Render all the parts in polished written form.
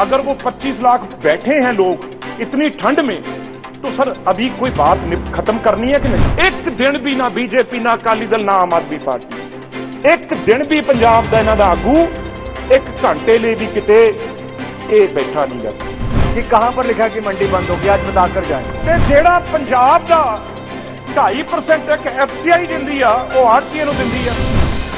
अगर वो 25 लाख बैठे हैं लोग इतनी ठंड में, तो सर अभी कोई बात खत्म करनी है कि नहीं? एक दिन भी ना बीजेपी, ना अकाली दल, ना आम आदमी पार्टी, एक दिन भी पंजाब का इन्हां दा आगू एक घंटे लिए भी किते ये बैठा नहीं गा कि कहां पर लिखा कि मंडी बंद होगी, आज बताकर जाए। ते जेड़ा पंजाब का 2.5% एक FCI दिंदी आ, वो आरटीए नूं दिंदी आ।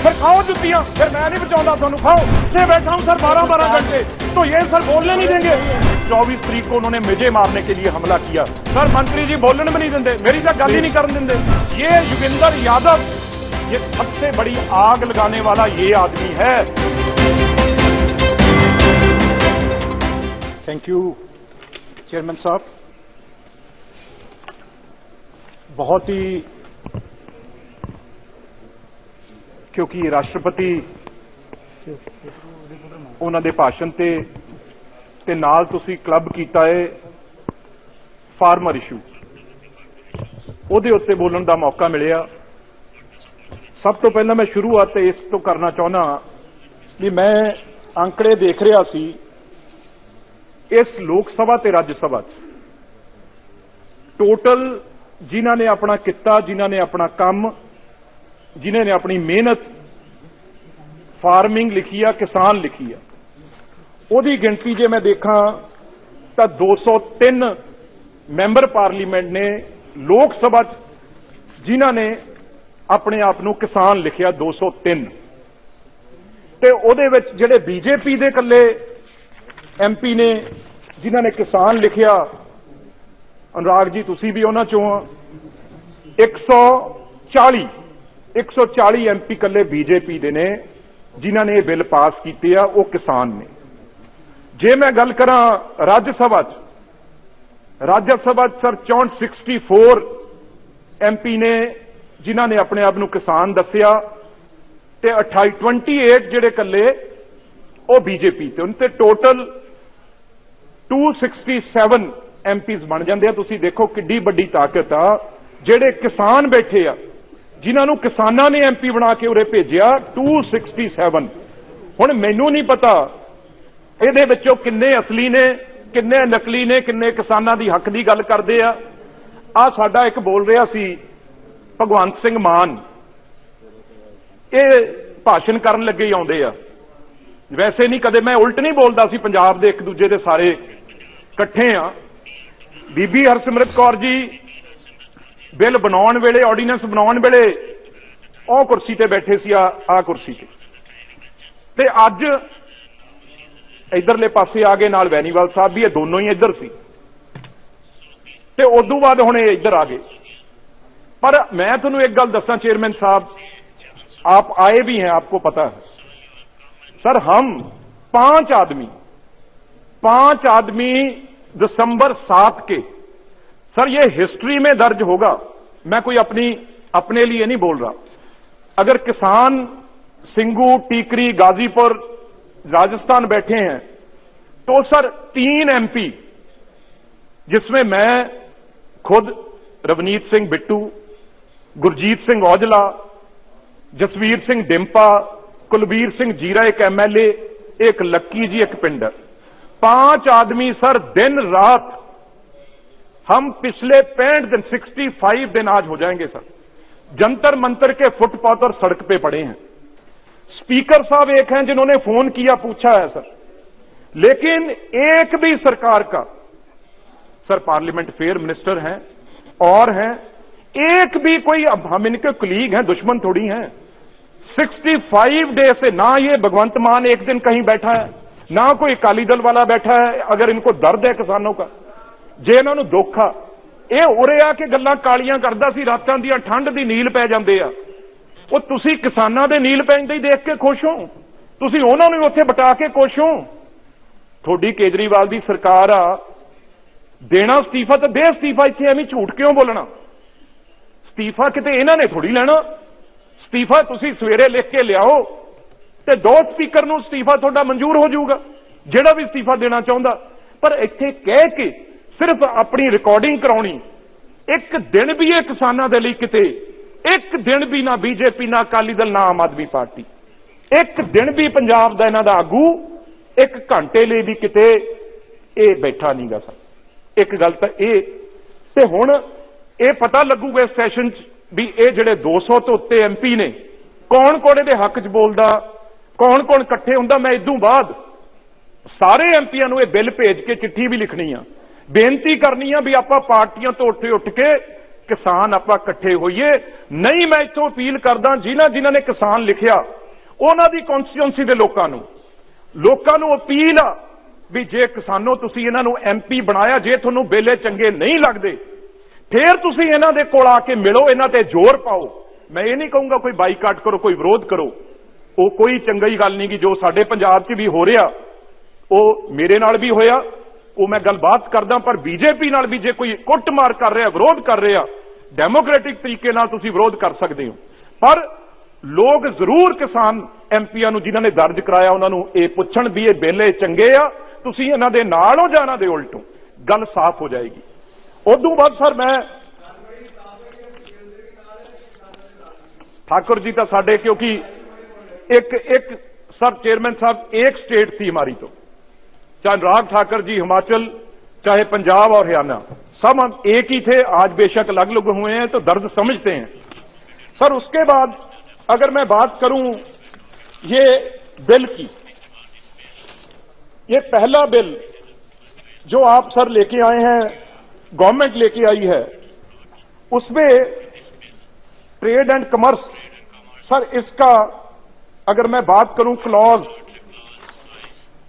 फिर खाओ जुत्तियां, फिर मैं नहीं बचाऊंगा तुहानूं, खाओ। मैं बैठा हूं सर 12-12 घंटे, तो ये सर बोलने नहीं देंगे। 24 तारीख को उन्होंने मुझे मारने के लिए हमला किया, सर मंत्री जी बोलने भी नहीं देंगे, मेरी तो गल ही नहीं करने देंगे। ये योगेंद्र यादव, ये सबसे बड़ी आग लगाने वाला ये आदमी है। थैंक यू चेयरमैन साहब। बहुत ही, क्योंकि राष्ट्रपति उन्हां दे भाषण ते नाल तुसीं क्लब कीता है फार्मर इशू, उहदे उत्ते बोलण दा मौका मिलिया। सब तो पहला मैं शुरुआत इस तो करना चाहना कि मैं आंकड़े देख रहा सी इस लोक सभा ते राज्य सभा टोटल जिन्हां ने अपना किता, जिन्हां ने अपना काम, जिन्हां ने अपनी मेहनत, फार्मिंग लिखी आ, किसान लिखी आ, उहदी गिनती जे मैं देखा तो 203 मैंबर पार्लीमेंट ने लोक सभा जिन्हां ने अपने आप नूं किसान लिखिया 203, ते उहदे विच जिहड़े बीजेपी दे कल्ले MP ने जिन्हां ने किसान लिखिया, अनुराग जी तुसी भी उन्हां चों 140 MP कल्ले बीजेपी दे ने जिन्हां ने बिल पास कीते आ, वो किसान ने। जे मैं गल करा राज्य सभा सर 64 MP ने जिन्हां ने अपने आप नूं किसान दस्सिया, ते 28 जिहड़े कल्ले वो बीजेपी ते उनते टोटल 267 MPs बन जाते हैं। तुसीं देखो किड्डी बड़ी ताकत आ, जिहड़े किसान बैठे आ, जिन्हां नूं किसानां ने MP बना के उरे भेजिया 267। हुण मैनूं नहीं पता इहदे विचों किन्ने असली ने, किन्ने नकली ने, किन्ने किसानां दी हक दी गल करदे आ। आ साडा एक बोल रहा सी भगवंत सिंह मान, ये भाषण करन लगे ही आउंदे आ। वैसे नहीं, कदे मैं उल्ट नहीं बोलदा सी, पंजाब दे एक दूजे दे सारे इकट्ठे आ। बीबी हरसिमरत कौर जी बिल बनाउण वेले, ऑर्डीनेंस बनाउण वेले ओ कुर्सी ते बैठे सी, आ कुर्सी ते अज इधरले पासे आ गए, नाल वैनीवाल साहब भी, ये दोनों ही इधर सी, ते उदों बाद हुण इधर आ गए। पर मैं तुहानूं एक गल दसां चेयरमैन साहब, आप आए भी हैं, आपको पता है सर, हम 5 आदमी दिसंबर 7 के, सर ये हिस्ट्री में दर्ज होगा। मैं कोई अपने लिए नहीं बोल रहा। अगर किसान सिंगू, टीकरी, गाजीपुर, राजस्थान बैठे हैं, तो सर 3 MP, जिसमें मैं खुद, रवनीत सिंह बिट्टू, गुरजीत सिंह औजला, जसवीर सिंह डिंपा, कुलबीर सिंह जीरा एक MLA, एक लक्की जी एक पिंडर, 5 आदमी सर दिन रात, हम पिछले 65 दिन 65 दिन आज हो जाएंगे सर, जंतर मंतर के फुटपाथ और सड़क पे पड़े हैं। स्पीकर साहब एक हैं जिन्होंने फोन किया, पूछा है सर, लेकिन एक भी सरकार का, सर पार्लियामेंट फेयर मिनिस्टर हैं और हैं, एक भी कोई, अब हम इनके कुलीग हैं, दुश्मन थोड़ी हैं। 65 डे से ना ये भगवंत मान एक दिन कहीं बैठा है, ना कोई अकाली दल वाला बैठा है। अगर इनको दर्द है किसानों का, जे इन्होंने दुख आ, ये उरे आके गल्लां कालियां करदा सी, रातां दी ठंड दी नील पै जांदे आ। ਉਹ ਤੁਸੀਂ ਕਿਸਾਨਾਂ ਦੇ ਨੀਲ ਪੈਂਦੇ ਹੀ ਦੇਖ ਕੇ ਖੁਸ਼ ਹੋ, ਤੁਸੀਂ ਉਹਨਾਂ ਨੂੰ ਉੱਥੇ ਬਿਠਾ ਕੇ ਖੁਸ਼ ਹੋ। ਤੁਹਾਡੀ ਕੇਜਰੀਵਾਲ ਦੀ ਸਰਕਾਰ ਆ, ਦੇਣਾ ਅਸਤੀਫਾ ਤਾਂ ਦੇ ਅਸਤੀਫਾ, ਇੱਥੇ ਐਵੇਂ ਝੂਠ ਕਿਉਂ ਬੋਲਣਾ? ਅਸਤੀਫਾ ਕਿਤੇ ਇਹਨਾਂ ਨੇ ਥੋੜੀ ਲੈਣਾ, ਅਸਤੀਫਾ ਤੁਸੀਂ ਸਵੇਰੇ ਲਿਖ ਕੇ ਲਿਆਓ ਤੇ 2 ਸਪੀਕਰ ਨੂੰ ਅਸਤੀਫਾ ਤੁਹਾਡਾ ਮਨਜ਼ੂਰ ਹੋ ਜਾਊਗਾ, ਜਿਹੜਾ ਵੀ ਅਸਤੀਫਾ ਦੇਣਾ ਚਾਹੁੰਦਾ। ਪਰ ਇੱਥੇ ਕਹਿ ਕੇ ਸਿਰਫ ਆਪਣੀ ਰਿਕਾਰਡਿੰਗ ਕਰਾਉਣੀ, ਇੱਕ ਦਿਨ ਵੀ ਇਹ ਕਿਸਾਨਾਂ ਦੇ ਲਈ ਕਿਤੇ एक दिन भी ना बीजेपी, ना अकाली दल, ना आम आदमी पार्टी, एक दिन भी पंजाब का इन्हां दा आगू एक घंटे लिए भी किते ये बैठा नहीं गा सर। एक गल तो ये ते हुण ये पता लगूगा इस सैशन च भी ये जिहड़े 200 तो उत्ते MP ने कौन कौन इहदे हक च बोलदा, कौन कौन इकट्ठे हुंदा। मैं इदों बाद सारे MPआं नूं ये बिल भेज के चिट्ठी भी लिखनी आ, बेनती करनी आ भी आपां पार्टियां तो उठ के किसान आपां इकट्ठे होइए। नहीं मैं इत्थों अपील करदा जिन्हां ने किसान लिखिया उन्हां दी कॉन्स्टिट्यूएंसी दे लोकां नूं अपील आ भी जे किसानों तुसीं इन्हां नूं MP बनाया, जे तुहानूं बिल चंगे नहीं लगदे फिर तुसीं इन्हां दे कोल आके मिलो, इन्हां ते जोर पाओ। मैं ये नहीं कहूंगा कोई बाईकाट करो, कोई विरोध करो, वो कोई चंगी गल नहीं कि जो साडे पंजाब च भी हो रहा वो मेरे नाल भी होया, वो मैं गलबात करदा। पर बीजेपी नाल भी जे कोई कुटमार कर रहा, विरोध कर रहा, डेमोक्रेटिक तरीके नाल तुसीं विरोध कर सकते हो। पर लोग जरूर किसान MPआं नूं जिन्हां ने दर्ज कराया उन्हां नूं ये पुछण भी ये बिल चंगे आ, तुसीं इन्हां दे नाल हो जां इन्हां दे उल्टों, गल साफ हो जाएगी। उदों बाद सर मैं ठाकुर जी तो साडे क्योंकि एक सर चेयरमैन साहब एक स्टेट थी हमारी, तो चाहे अनुराग ठाकुर जी हिमाचल, चाहे पंजाब और हरियाणा, सब हम एक ही थे। आज बेशक अलग अलग हुए हैं तो दर्द समझते हैं सर। उसके बाद अगर मैं बात करूं ये बिल की, ये पहला बिल जो आप सर लेके आए हैं, गवर्नमेंट लेके आई है, उसमें ट्रेड एंड कमर्स सर, इसका अगर मैं बात करूं क्लॉज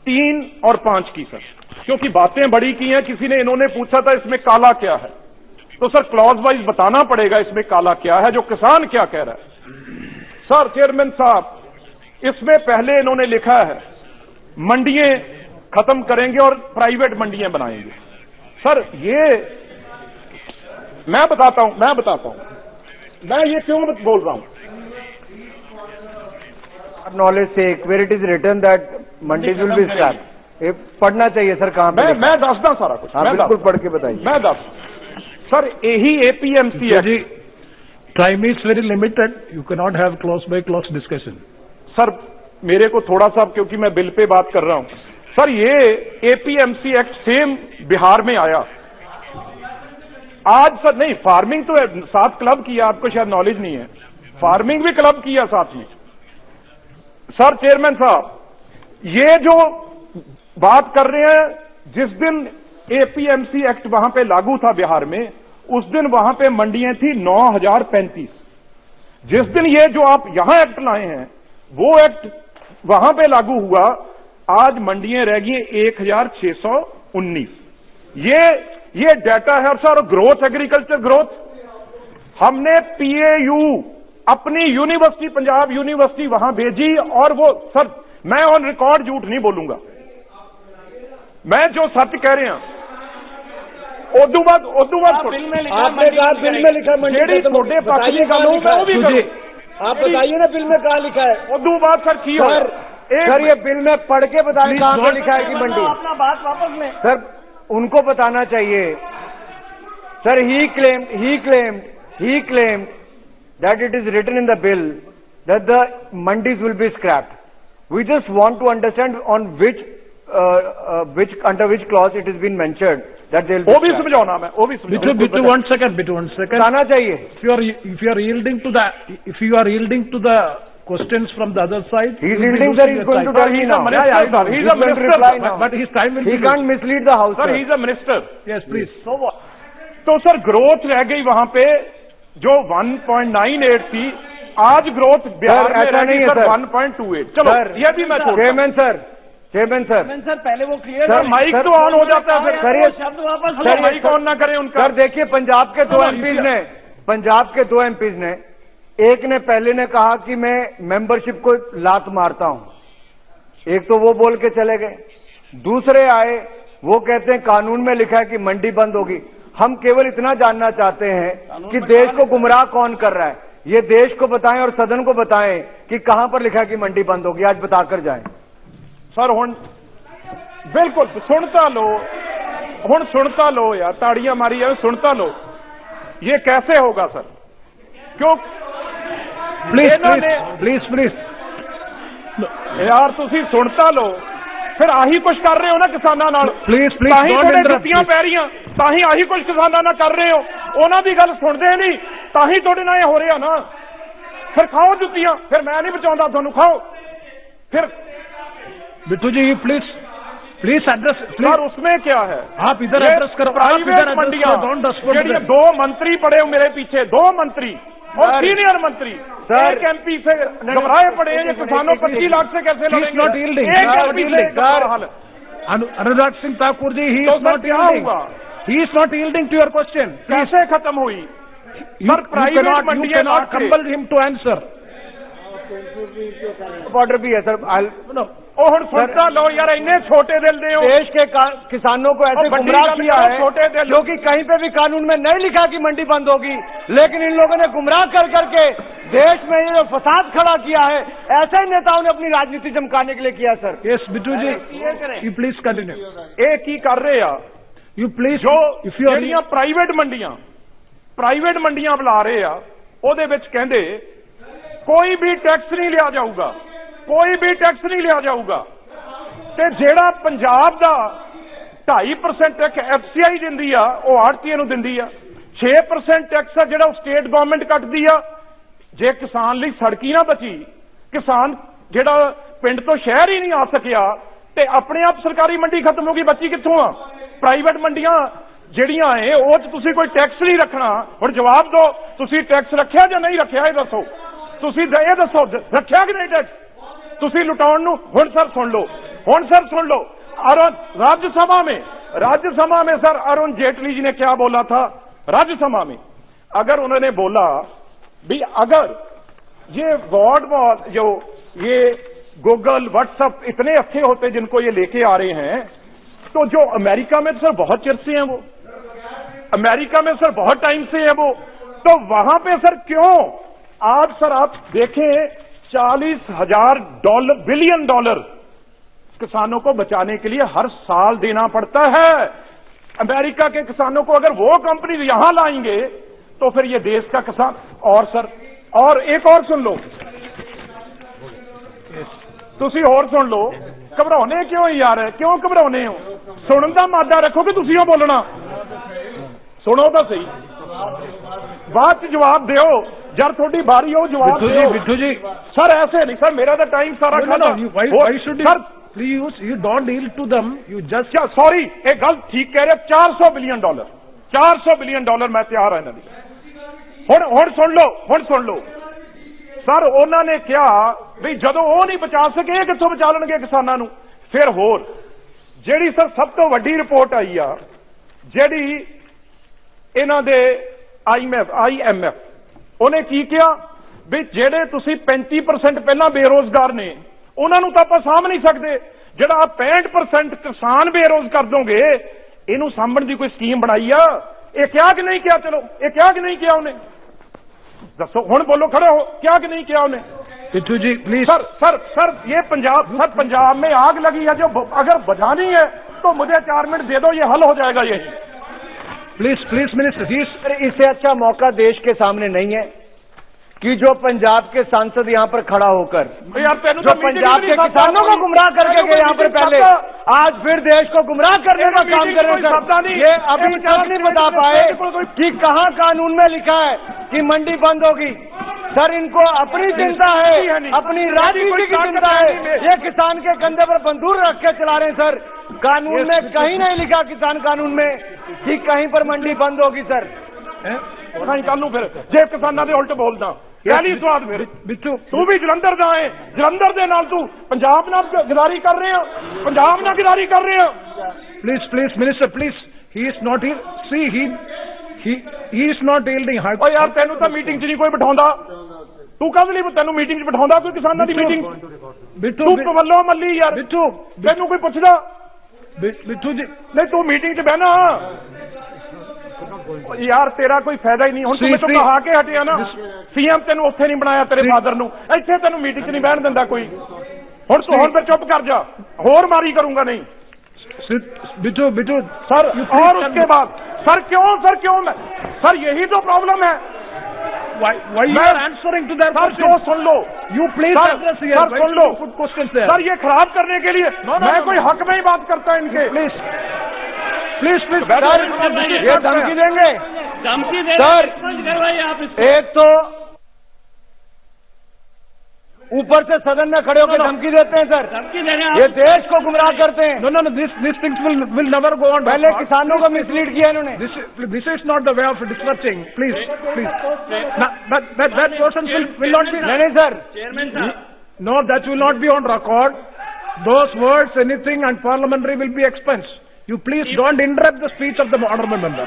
3 और 5 की सर, क्योंकि बातें बड़ी की हैं। किसी ने इन्होंने पूछा था इसमें काला क्या है, तो सर क्लॉज वाइज बताना पड़ेगा इसमें काला क्या है, जो किसान क्या कह रहा है। सर चेयरमैन साहब, इसमें पहले इन्होंने लिखा है मंडियां खत्म करेंगे और प्राइवेट मंडियां बनाएंगे। सर ये मैं बताता हूं मैं ये क्यों बोल रहा हूं। नॉलेज से where it is written that mandis will be scraped, ये पढ़ना चाहिए सर। कहां पे मैं दसदा सारा कुछ, हाँ, बिल्कुल पढ़ के बताइए। मैं दस सर यही APMC है। Time is very limited. You cannot have clause by clause discussion. Sir मेरे को थोड़ा सा, क्योंकि मैं बिल पे बात कर रहा हूं सर, ये APMC एक्ट सेम बिहार में आया आज सर। नहीं, फार्मिंग तो साथ क्लब किया, आपको शायद नॉलेज नहीं है, फार्मिंग भी क्लब किया साथ में। सर चेयरमैन साहब, ये जो बात कर रहे हैं, जिस दिन APMC एक्ट वहां पे लागू था बिहार में, उस दिन वहां पे मंडियां थी 9035। जिस दिन ये जो आप यहां एक्ट लाए हैं वो एक्ट वहां पे लागू हुआ, आज मंडियां रह गई 1619। ये डाटा है। और सर ग्रोथ, एग्रीकल्चर ग्रोथ, हमने PAU अपनी यूनिवर्सिटी, पंजाब यूनिवर्सिटी वहां भेजी, और वो सर मैं ऑन रिकॉर्ड झूठ नहीं बोलूंगा, मैं जो सच कह रहे हैं। उदू बाद बिल में लिखा मंडी, जेडी थोड़े पक्ष की गल हो मैं वो भी करूं। आप बताइए ना बिल में कहां लिखा है। उदू बाद सर की हो सर ये बिल में पढ़ के बताएं कहां पे लिखा है कि मंडी। अपना बात वापस लें सर, उनको बताना चाहिए sir. He claimed that it is written in the bill that the mandis will be scrapped. We just want to understand on which under which clause it has been mentioned that they will be वो भी scrapped. समझाना मैं, वो भी समझाना। Bitu, one second. बताना चाहिए। If you are yielding to the questions from the other side, He is yielding, sir. He is going to tell me now. He's a minister, reply now. but his time will He be can't mislead the house. Sir sir. He is a minister. Yes, please. तो sir growth रह गई वहां पे जो 1.98 थी, आज growth Bihar में ऐसा रह नहीं गई है सर सर। 1.28। चलो सर, ये भी मैं छोड़ता हूं। चेयरमैन सर सर पहले वो क्लियर सर, माइक सर, तो ऑन हो जाता है फिर। सर, ये शब्द वापस सर माइक ऑन ना करें उनका। सर देखिए, पंजाब के दो एमपीज ने एक ने पहले ने कहा कि मैं मेंबरशिप को लात मारता हूं, एक तो वो बोल के चले गए। दूसरे आए, वो कहते हैं कानून में लिखा है कि मंडी बंद होगी। हम केवल इतना जानना चाहते हैं कि देश को गुमराह कौन कर रहा है, ये देश को बताएं और सदन को बताएं कि कहां पर लिखा है कि मंडी बंद होगी, आज बताकर जाएं। सर हुण बिल्कुल सुनता लो यार, ताड़ियां मारी है, सुनता लो। ये कैसे होगा सर? क्यों Please. यार तुसी सुनता लो। ਫਿਰ ਆਹੀ ਕੁਝ ਕਰ ਰਹੇ ਹੋ ਨਾ ਕਿਸਾਨਾਂ ਨਾਲ। Please, ਤਾਂ ਹੀ don't ਤੁਹਾਡੇ interrupt, ਜੁੱਤੀਆਂ please. ਪੈ ਰਹੀਆਂ, ਤਾਂ ਹੀ ਆਹੀ ਕੁਝ ਕਿਸਾਨਾਂ ਨਾਲ ਕਰ ਰਹੇ ਹੋ। ਉਹਨਾਂ ਦੀ ਗੱਲ ਸੁਣਦੇ ਨਹੀਂ, ਤਾਂ ਹੀ ਤੁਹਾਡੇ ਨਾਲ ਇਹ ਹੋ ਰਿਹਾ ਨਾ। ਫਿਰ ਖਾਓ ਜੁੱਤੀਆਂ, ਫਿਰ ਮੈਂ ਨਹੀਂ ਬਚਾਉਂਦਾ ਤੁਹਾਨੂੰ, ਖਾਓ फिर। बिट्टू जी प्लीज एड्रेस प्लीज। सर उसमें क्या है, आप इधर एड्रेस करो, प्राइवेट मंडियां, दो मंत्री पड़े हो मेरे पीछे, 2 मंत्री और सीनियर मंत्री, एक एमपी से घबराए पड़े हैं। ये किसानों 25 लाख से कैसे लड़ेंगे? नॉट यील्डिंग, एक एमपी से हाल। अनुराग सिंह ठाकुर जी, ही तो इज नॉट क्या यील्डिंग, हुआ? He is not yielding to your question. कैसे खत्म हुई? सर प्राइवेट मंडियां not compel him to answer. Order भी है सर। ਉਹ ਹੁਣ ਸੁਣਤਾ ਲਓ ਯਾਰ, ਇੰਨੇ ਛੋਟੇ ਦਿਲ ਦੇ ਹੋ। देश के किसानों को ऐसे गुमराह किया छोटे है दिल, क्योंकि कहीं पे भी कानून में नहीं लिखा कि मंडी बंद होगी, लेकिन इन लोगों ने गुमराह कर करके देश में ये फसाद खड़ा किया है। ऐसे ही नेताओं ने अपनी राजनीति चमकाने के लिए किया sir. Yes Bittu ji, you please continue. ਇਹ ਕੀ ਕਰ ਰਹੇ ਆ? यू प्लीज ਜੋ इफ यू ਜਿਹੜੀਆਂ ਪ੍ਰਾਈਵੇਟ ਮੰਡੀਆਂ ਬੁਲਾ ਰਹੇ ਆ, ਉਹਦੇ ਵਿੱਚ ਕਹਿੰਦੇ ਕੋਈ ਵੀ ਟੈਕਸ ਨਹੀਂ ਲਿਆ ਜਾਊਗਾ, ਕੋਈ ਵੀ ਟੈਕਸ ਨਹੀਂ ਲਿਆ ਜਾਊਗਾ। ਤੇ ਜਿਹੜਾ ਪੰਜਾਬ ਦਾ 2.5% ਇੱਕ ਐਫਸੀਆਈ ਦਿੰਦੀ ਆ, ਉਹ ਆੜਤੀਏ ਨੂੰ ਦਿੰਦੀ ਆ। 6% ਟੈਕਸ ਆ ਜਿਹੜਾ ਸਟੇਟ ਗਵਰਨਮੈਂਟ ਕੱਟਦੀ ਆ। ਜੇ ਕਿਸਾਨ ਲਈ ਸੜਕੀ ਨਾ ਬਚੀ, ਕਿਸਾਨ ਜਿਹੜਾ ਪਿੰਡ ਤੋਂ ਸ਼ਹਿਰ ਹੀ ਨਹੀਂ ਆ ਸਕਿਆ, ਤੇ ਆਪਣੇ ਆਪ ਸਰਕਾਰੀ ਮੰਡੀ ਖਤਮ ਹੋ ਗਈ, ਬਚੀ ਕਿੱਥੋਂ ਆ? ਪ੍ਰਾਈਵੇਟ ਮੰਡੀਆਂ ਜਿਹੜੀਆਂ ਏ, ਉਹ 'ਚ ਤੁਸੀਂ ਕੋਈ ਟੈਕਸ ਨਹੀਂ ਰੱਖਣਾ। ਹੁਣ ਜਵਾਬ ਦਿਓ, ਤੁਸੀਂ ਟੈਕਸ ਰੱਖਿਆ ਜਾਂ ਨਹੀਂ ਰੱਖਿਆ? ਇਹ ਦੱਸੋ ਤੁਸੀਂ, ਇਹ ਦੱਸੋ ਰੱਖਿਆ ਕਿ ਨਹੀਂ ਟੈਕਸ? ਤੁਸੀਂ ਲੁਟਾਉਣ ਨੂੰ। ਹੁਣ ਸਰ ਸੁਣ ਲਓ, राज्यसभा में सर अरुण जेटली जी ने क्या बोला था राज्यसभा में? अगर उन्होंने बोला भी अगर ये वर्ड जो ये गूगल व्हाट्सएप इतने अच्छे होते जिनको ये लेके आ रहे हैं, तो जो अमेरिका में सर बहुत चिर से हैं, वो अमेरिका में सर बहुत टाइम से है वो, तो वहां पे सर क्यों आज सर आप देखें $40,000 बिलियन किसानों को बचाने के लिए हर साल देना पड़ता है। अमेरिका के किसानों को अगर वो कंपनी यहां लाएंगे तो फिर ये देश का किसान। और सर और एक और सुन लो, तुसी और सुन लो, घबराने क्यों यार, क्यों घबराने हो? सुनन दा मादा रखो कि तुसी ओ बोलना, सुनो तो सही, बाद च जवाब दो जब थोड़ी बारी हो, जवाब दो। बिट्टू जी सर ऐसे नहीं सर, मेरा तो टाइम सारा खत्म। Please, you don't deal to them. You just sorry, एक गल ठीक कह रहे, $400 बिलियन, $400 बिलियन मैं तैयार है इन्हां दी। हुण सुन लो सर, उन्होंने कहा भी जदों वो नहीं बचा सके, ये कित्थों बचा लणगे किसानां नूं? फिर होर जिहड़ी सर सब तो वड्डी रिपोर्ट आई आ, जिहड़ी इन्हां दे IMF उन्हें की कहा भी जिहड़े तुसीं 35% पहलां बेरोजगार ने, उन्होंने तो आप सामभ नहीं सकते। जिहड़ा 65% किसान बेरोज कर दोगे, इनू सामभण की कोई स्कीम बनाई आ? ये क्या कि नहीं किया? चलो ये क्या कि नहीं किया उन्हें? दसो हुण बोलो, खड़े हो, क्या कि नहीं किया उन्हें? बिट्टू जी प्लीज। सर ये पंजाब में आग लगी है, जो अगर बुझानी है तो मुझे 4 मिनट दे दो, ये हल हो जाएगा यही। प्लीज मिनिस्टर, इससे अच्छा मौका देश के सामने नहीं है कि जो पंजाब के सांसद यहाँ पर खड़ा होकर जो पंजाब के किसानों को गुमराह करके गए यहाँ पर पहले, आज फिर देश को गुमराह करने का काम कर रहे हैं। ये अभी तक नहीं बता पाए कि कहाँ कानून में लिखा है कि मंडी बंद होगी। सर इनको अपनी चिंता है, अपनी राजनीति की चिंता है। ये किसान के कंधे पर बंदूक रख के चला रहे हैं सर। कानून में कहीं नहीं लिखा, किसान कानून में, कि कहीं पर मंडी बंद होगी सर। कल नूं फिर जे किसानां दे उल्ट बोलदा कहली स्वाद फिर बिच्चू तू भी जलंधर दा है, जलंधर दे नाल तू पंजाब नाल गिदारी कर रहे हो, पंजाब नाल गिदारी कर रहे हो। Please minister please, he is not here, see he is not yielding. ओ यार तेनू तो मीटिंग च नहीं कोई बिठाउंदा, तू कद लई तेनू मीटिंग च बिठाउंदा कोई किसानां दी मीटिंग? बिट्टू तू कवल्लो मल्ली यार, बिट्टू तेनू कोई पुछदा? बिट्टू जी नहीं तू मीटिंग च बहना यार, तेरा कोई फायदा ही नहीं। हुण तू मैनूं कहा के हटिया ना, सीएम तेनू उत्थे नहीं बनाया, तेरे फादर नूं इत्थे तेनू मीटिंग च नहीं बहन दिंदा कोई। हुण तू हुण फिर चुप कर जा, होर मारी करूंगा नहीं। बिट्टू सर और उसके बाद सर क्यों सर यही तो प्रॉब्लम है। why you are answering to their sir जो questions? Soon low You please sir, address here. Sir Why soon should low you put questions there? Sir, ये खराब करने के लिए मैं कोई हक में ही बात करता इनके Please. Please. सर ये धमकी देंगे धमकी दे सर, करवाइए आप इसको। एक तो ऊपर से सदन में खड़े होकर धमकी देते हैं सर, धमकी दे रहे हैं ये आप। देश को गुमराह करते हैं। No, these things will never go on. पहले किसानों को मिसलीड किया इन्होंने। This is not the way of discussing. Please. That person will not be. नहीं सर, चेयरमैन साहब, No, that will not be on record. Those words, anything and parliamentary will be expensed. You please don't interrupt the speech of the honorable member.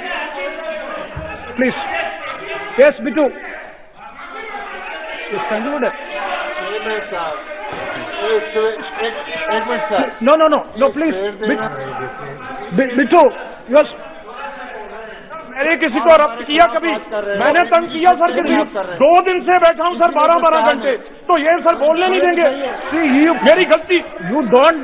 Please. Yes, Bitu. Yes, conclude. एक minute sir, No, please. Bitu, yes. मैंने किसी को रब्त किया कभी? मैंने तंग किया sir किसी? 2 दिन से बैठा हूं सर 12-12 घंटे, तो ये सर बोलने नहीं देंगे? See, मेरी गलती? you don't.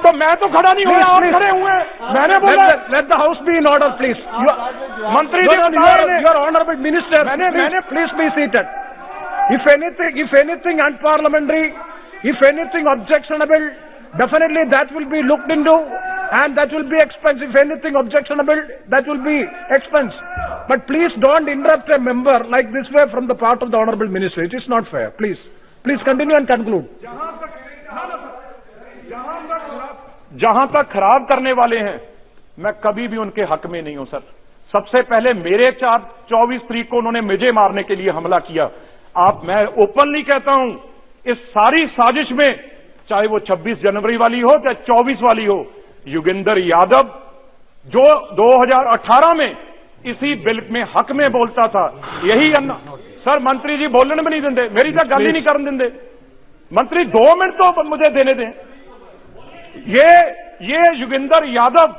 तो मैं तो खड़ा नहीं हुआ, आप खड़े हुए हैं। मैंने बोला Let the house be in order, please. मंत्री No, जी no, बताया इन्हें। your honorable minister. मैंने Please be seated. If anything unparliamentary, if anything objectionable, definitely that will be looked into and that will be expensed. If anything objectionable, that will be expensed. But please don't interrupt a member like this way from the part of the honorable minister. It is not fair. Please continue and conclude. जहां तक खराब करने वाले हैं, मैं कभी भी उनके हक में नहीं हूं सर। सबसे पहले मेरे 24 तारीख को उन्होंने मुझे मारने के लिए हमला किया। मैं ओपनली कहता हूं, इस सारी साजिश में, चाहे वो 26 जनवरी वाली हो चाहे 24 वाली हो, योगेंद्र यादव जो 2018 में इसी बिल में हक में बोलता था, यही सर मंत्री जी बोलने में नहीं देंगे, मेरी तो गल ही नहीं करने देंगे। मंत्री 2 मिनट तो मुझे देने दें। ये योगेंद्र यादव,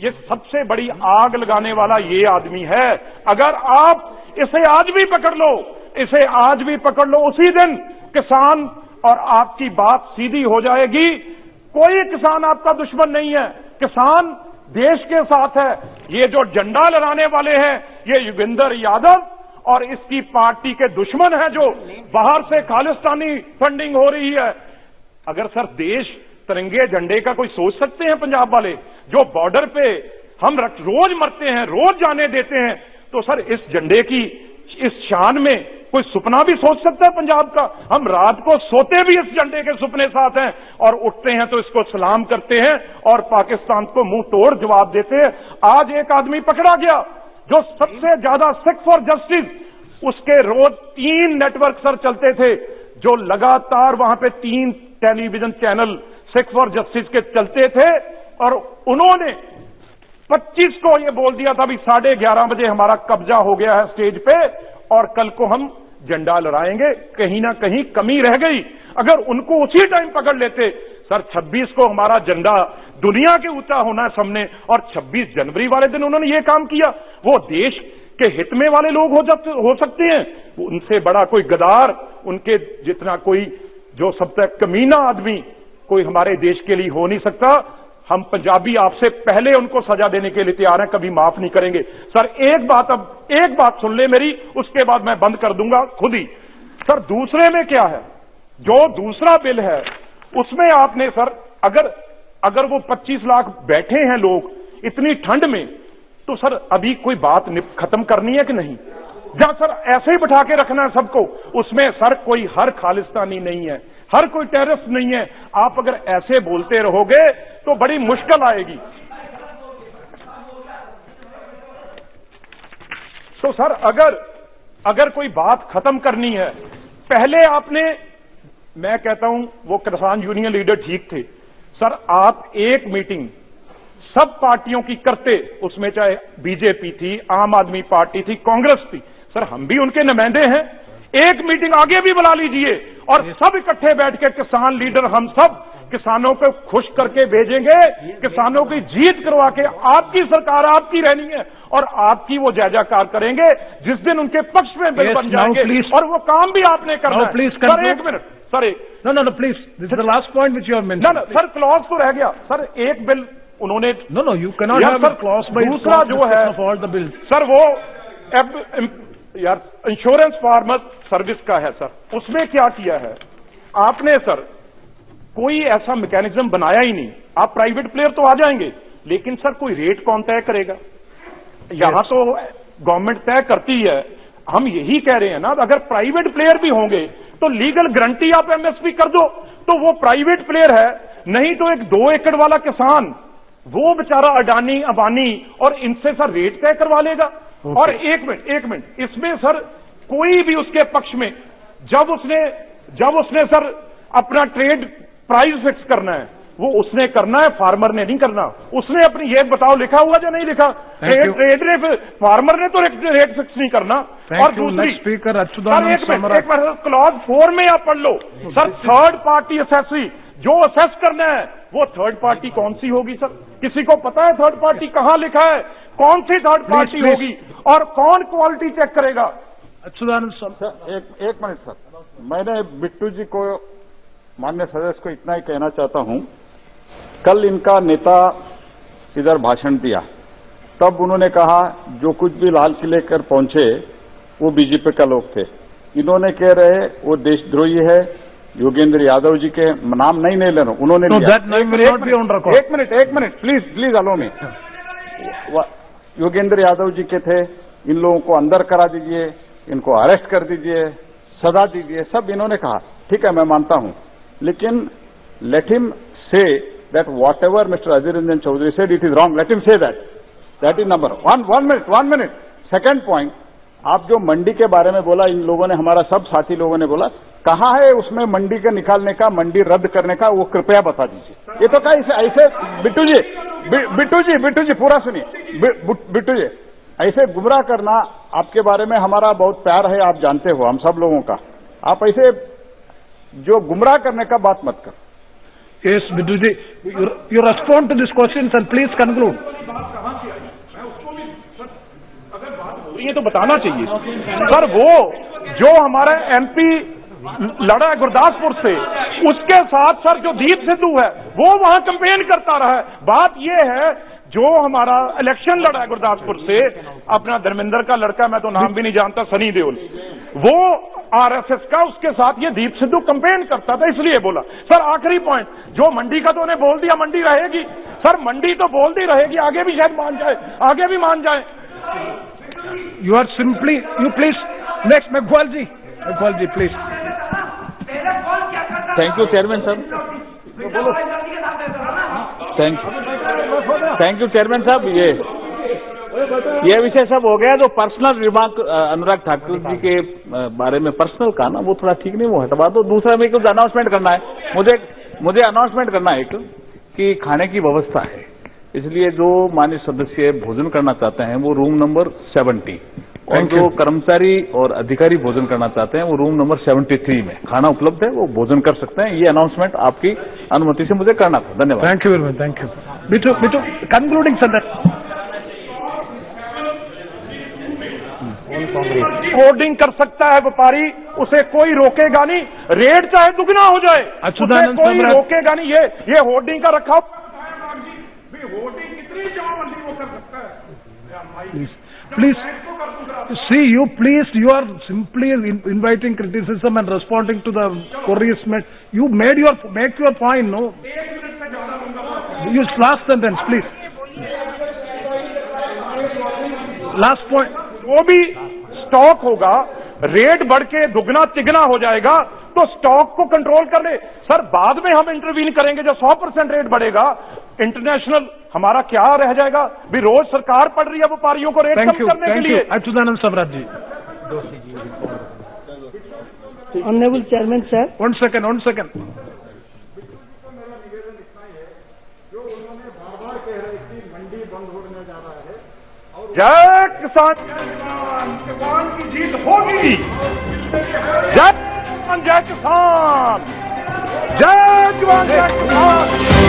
ये सबसे बड़ी आग लगाने वाला ये आदमी है। अगर आप इसे आज भी पकड़ लो, उसी दिन किसान और आपकी बात सीधी हो जाएगी। कोई किसान आपका दुश्मन नहीं है, किसान देश के साथ है। ये जो झंडा लहराने वाले हैं, ये योगेंद्र यादव और इसकी पार्टी के दुश्मन हैं, जो बाहर से खालिस्तानी फंडिंग हो रही है। अगर सर देश तिरंगे झंडे का कोई सोच सकते हैं पंजाब वाले, जो बॉर्डर पे हम रोज मरते हैं, रोज जाने देते हैं, तो सर इस झंडे की इस शान में कोई सपना भी सोच सकता है पंजाब का? हम रात को सोते भी इस झंडे के सपने साथ हैं और उठते हैं तो इसको सलाम करते हैं और पाकिस्तान को मुंह तोड़ जवाब देते हैं। आज एक आदमी पकड़ा गया जो सबसे ज्यादा सिख फॉर जस्टिस, उसके रोज 3 नेटवर्क सर चलते थे, जो लगातार वहां पे 3 television channel Sikh for justice के चलते थे, और उन्होंने 25 को ये बोल दिया था भी 11:30 बजे हमारा कब्जा हो गया है स्टेज पे और कल को हम झंडा लहराएंगे। कहीं ना कहीं कमी रह गई। अगर उनको उसी टाइम पकड़ लेते, सर 26 को हमारा झंडा दुनिया के ऊंचा होना है सामने, और 26 जनवरी वाले दिन उन्होंने ये काम किया। वो देश के हित में वाले लोग हो सकते हैं, उनसे बड़ा कोई गद्दार, उनके जितना कोई जो सबसे कमीना आदमी कोई हमारे देश के लिए हो नहीं सकता। हम पंजाबी आपसे पहले उनको सजा देने के लिए तैयार हैं, कभी माफ नहीं करेंगे। सर एक बात सुन ले मेरी, उसके बाद मैं बंद कर दूंगा खुद ही। सर दूसरे में क्या है, जो दूसरा बिल है उसमें आपने सर अगर वो 25 लाख बैठे हैं लोग इतनी ठंड में, तो सर अभी कोई बात खत्म करनी है कि नहीं? जहां सर ऐसे ही बैठा के रखना है सबको, उसमें सर कोई हर खालिस्तानी नहीं है, हर कोई टेररिस्ट नहीं है। आप अगर ऐसे बोलते रहोगे तो बड़ी मुश्किल आएगी। तो सर अगर कोई बात खत्म करनी है, पहले आपने, मैं कहता हूं वो किसान यूनियन लीडर ठीक थे सर, आप एक मीटिंग सब पार्टियों की करते, उसमें चाहे बीजेपी थी, आम आदमी पार्टी थी, कांग्रेस थी, सर हम भी उनके नुमाइंदे हैं, एक मीटिंग आगे भी बुला लीजिए और सब इकट्ठे बैठ के किसान लीडर हम सब किसानों को खुश करके भेजेंगे, किसानों की जीत करवा के आपकी सरकार आपकी रहनी है और आपकी वो जय जयकार करेंगे जिस दिन उनके पक्ष में बिल बन जाएंगे, और वो काम भी आपने करना है। सर एक minute sir, No, please. This is the last point which you have mentioned. No, sir clause तो रह गया सर, एक बिल उन्होंने No, you cannot have a clause by दूसरा जो है of all the bills. Sir, वो यार इंश्योरेंस फार्मर सर्विस का है सर, उसमें क्या किया है आपने सर? कोई ऐसा मैकेनिज्म बनाया ही नहीं। आप प्राइवेट प्लेयर तो आ जाएंगे, लेकिन सर कोई रेट कौन तय करेगा? यहां तो गवर्नमेंट तय करती है। हम यही कह रहे हैं ना, अगर प्राइवेट प्लेयर भी होंगे तो लीगल गारंटी आप एमएसपी कर दो, तो वो प्राइवेट प्लेयर है। नहीं तो एक 2 एकड़ वाला किसान, वो बेचारा अडानी अंबानी और इनसे सर रेट तय करवा लेगा। और एक मिनट, इसमें सर कोई भी उसके पक्ष में, जब उसने सर अपना ट्रेड प्राइस फिक्स करना है, वो उसने करना है, फार्मर ने नहीं करना। उसने अपनी ये बताओ लिखा हुआ या नहीं लिखा? ट्रेड ने, फार्मर ने तो रेट फिक्स नहीं करना। और दूसरी स्पीकर क्लॉज 4 में आप पढ़ लो सर, थर्ड पार्टी असेसरी, जो असेस करना है वो थर्ड पार्टी कौन सी होगी सर? किसी को पता है थर्ड पार्टी कहां लिखा है? कौन सी थर्ड पार्टी होगी और कौन क्वालिटी चेक करेगा? अच्युतानंद सर एक मिनट सर, मैंने बिट्टू जी को, माननीय सदस्य को इतना ही कहना चाहता हूं, कल इनका नेता इधर भाषण दिया, तब उन्होंने कहा जो कुछ भी लाल किले कर पहुंचे वो बीजेपी का लोग थे। इन्होंने कह रहे वो देशद्रोही है, योगेंद्र यादव जी के नाम नहीं ले रहा, उन्होंने एक मिनट प्लीज अलो में, योगेंद्र यादव जी के थे, इन लोगों को अंदर करा दीजिए, इनको अरेस्ट कर दीजिए, सजा दीजिए, सब इन्होंने कहा। ठीक है, मैं मानता हूं, लेकिन let him say that whatever mister Ajay Ranjan Chaudhary said it is wrong, let him say that is number one minute. Second point, आप जो मंडी के बारे में बोला, इन लोगों ने, हमारा सब साथी लोगों ने बोला, कहां है उसमें मंडी के निकालने का, मंडी रद्द करने का, वो कृपया बता दीजिए। ये तो क्या ऐसे बिट्टू जी पूरा सुनिए, बिट्टू जी, ऐसे गुमराह करना, आपके बारे में हमारा बहुत प्यार है, आप जानते हो हम सब लोगों का, आप ऐसे जो गुमराह करने का बात मत कर। Yes, Bittu ji, you respond to these questions and please conclude. ये तो बताना चाहिए सर। वो जो हमारा एमपी लड़ा है गुरदासपुर से, उसके साथ सर जो दीप सिद्धू है वो वहां कैंपेन करता रहा है। बात ये है, जो हमारा इलेक्शन लड़ा है गुरदासपुर से, अपना धर्मेंद्र का लड़का, मैं तो नाम भी नहीं जानता, सनी देओल, वो आरएसएस का, उसके साथ ये दीप सिद्धू कैंपेन करता था, इसलिए बोला। सर आखिरी पॉइंट, जो मंडी का तो उन्हें बोल दिया, मंडी रहेगी सर, मंडी तो बोलती रहेगी, आगे भी शायद मान जाए, आगे भी मान जाए। You are simply, you please, next, Meghwal ji, please. Thank you chairman साहब, थैंक यू चेयरमैन साहब। ये विषय सब हो गया। जो पर्सनल रिमार्क अनुराग ठाकुर जी के बारे में पर्सनल का ना, वो थोड़ा ठीक नहीं, वो हटवा दो। दूसरा मेरे को अनाउंसमेंट करना है, मुझे अनाउंसमेंट करना है एक, कि खाने की व्यवस्था है, इसलिए जो माननीय सदस्य भोजन करना चाहते हैं वो रूम नंबर 70, और जो कर्मचारी और अधिकारी भोजन करना चाहते हैं वो रूम नंबर 73 में खाना उपलब्ध है, वो भोजन कर सकते हैं। ये अनाउंसमेंट आपकी अनुमति से मुझे करना था। धन्यवाद। Thank you very much, thank you. Bittu concluding sentence. Hoarding कर सकता है व्यापारी, उसे कोई रोकेगा नहीं, रेट चाहे दुगना हो जाए, उसे कोई रोकेगा नहीं। ये होर्डिंग का रखा, होर्डिंग कितनी जमाबंदी वो कर सकता है। Please, see, you are simply inviting criticism and responding to the queries made. You make your point, no? Use last sentence, please. Last point. वो भी स्टॉक होगा, रेट बढ़ के दुगना तिगना हो जाएगा, तो स्टॉक को कंट्रोल कर ले सर। बाद में हम इंटरवीन करेंगे, जब 100% रेट बढ़ेगा, इंटरनेशनल हमारा क्या रह जाएगा? भी रोज सरकार पड़ रही है व्यापारियों को रेट कम करने के लिए। Achyutanand Sabraj ji. Honourable chairman sir, one second. जय किसान, किसान की जीत होगी। जय किसान, जय किसान, जय जवान, जय किसान।